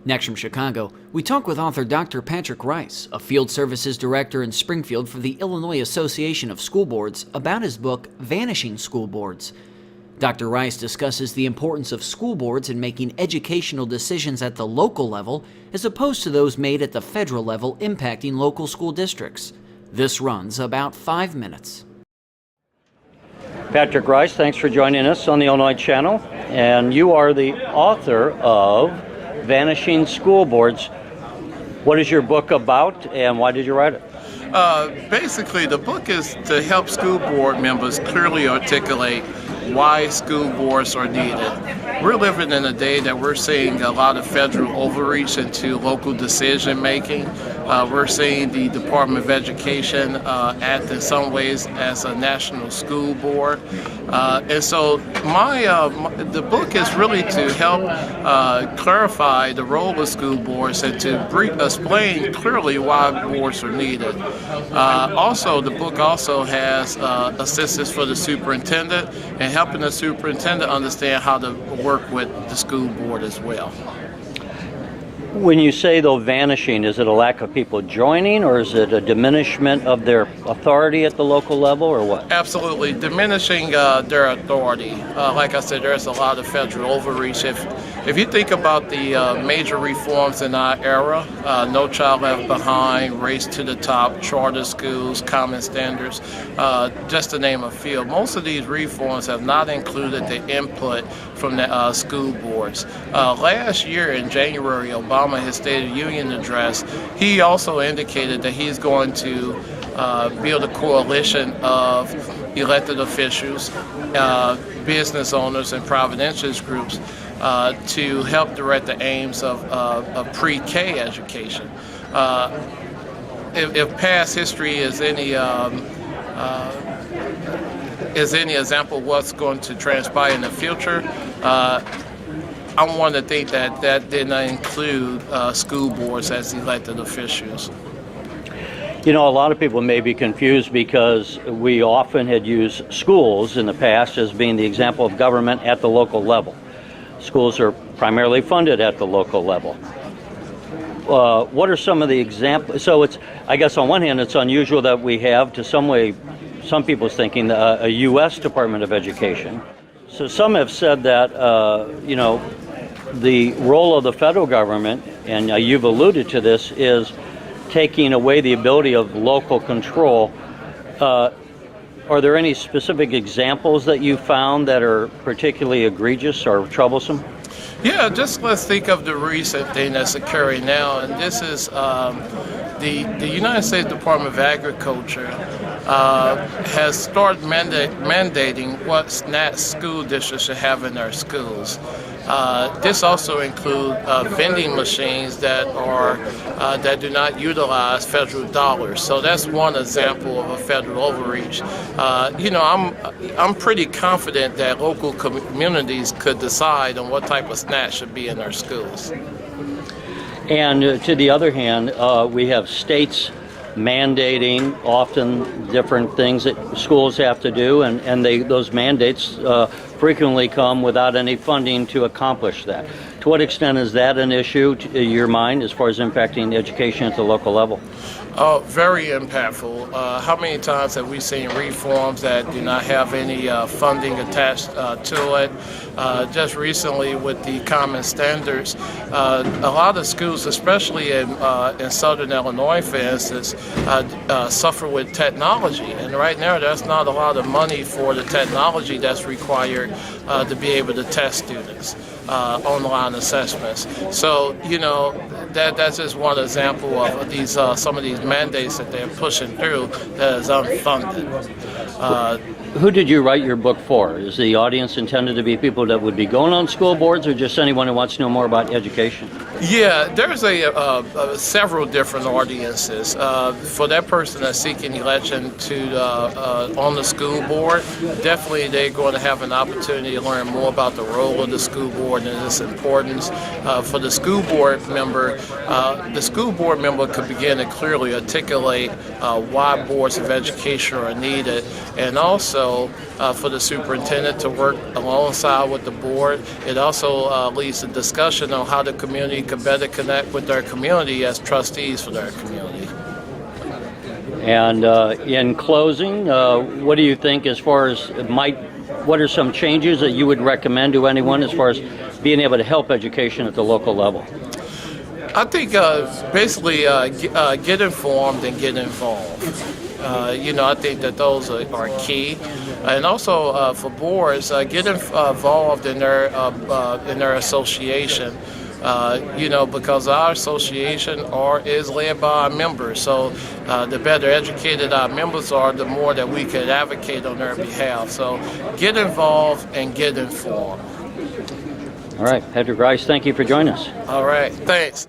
Next from Chicago, we talk with author Dr. Patrick Rice, a field services director in Springfield for the Illinois Association of School Boards, about his book, Vanishing School Boards. Dr. Rice discusses the importance of school boards in making educational decisions at the local level as opposed to those made at the federal level impacting local school districts. This runs about 5 minutes. Patrick Rice, thanks for joining us on the Illinois Channel. And you are the author of Vanishing School Boards. What is your book about and why did you write it? Basically, the book is to help school board members clearly articulate why school boards are needed. We're living in a day that we're seeing a lot of federal overreach into local decision making. We're seeing the Department of Education act in some ways as a national school board. And so the book is really to help clarify the role of school boards and to explain clearly why boards are needed. Also, the book also has assistance for the superintendent and helping the superintendent understand how to work with the school board as well. When you say, though, vanishing, is it a lack of people joining, or is it a diminishment of their authority at the local level, or what? Absolutely, diminishing their authority. Like I said, there's a lot of federal overreach. If you think about the major reforms in our era, No Child Left Behind, Race to the Top, charter schools, common standards, just to name a few, most of these reforms have not included the input from the school boards. Last year in January, Obama, his State of the Union address, he also indicated that he's going to build a coalition of elected officials, business owners, and private interest groups to help direct the aims of pre-K education. If past history is any example of what's going to transpire in the future, I want to think that did not include school boards as elected officials. You know, a lot of people may be confused because we often had used schools in the past as being the example of government at the local level. Schools are primarily funded at the local level. What are some of the examples? So I guess on one hand, it's unusual that we have, to some people's thinking, a U.S. Department of Education. So some have said that, the role of the federal government, and you've alluded to this, is taking away the ability of local control. Are there any specific examples that you found that are particularly egregious or troublesome? Yeah, just let's think of the recent thing that's occurring now, and this is the United States Department of Agriculture has started mandating what snacks school districts should have in their schools. This also includes vending machines that do not utilize federal dollars. So that's one example of a federal overreach. I'm pretty confident that local communities could decide on what type of snacks should be in their schools. And to the other hand, we have states mandating often different things that schools have to do, and those mandates frequently come without any funding to accomplish that. To what extent is that an issue to your mind as far as impacting education at the local level? Very impactful. How many times have we seen reforms that do not have any funding attached to it? Just recently with the common standards, a lot of schools, especially in southern Illinois, for instance, suffer with technology. And right now there's not a lot of money for the technology that's required to be able to test students. Online assessments. So, that's just one example of these some of these mandates that they're pushing through that is unfunded. Who did you write your book for? Is the audience intended to be people that would be going on school boards, or just anyone who wants to know more about education? Yeah, there's several different audiences. For that person that's seeking election on the school board, definitely they're going to have an opportunity to learn more about the role of the school board and its importance. For the school board member could begin to clearly articulate why boards of education are needed, and also also for the superintendent to work alongside with the board. It also leads to discussion on how the community can better connect with their community as trustees for their community. And in closing, what do you think as far as what are some changes that you would recommend to anyone as far as being able to help education at the local level? I think basically get informed and get involved. I think that those are key, and also for boards, get involved in their association. Because our association is led by our members. So the better educated our members are, the more that we can advocate on their behalf. So get involved and get informed. All right, Patrick Rice, thank you for joining us. All right, thanks.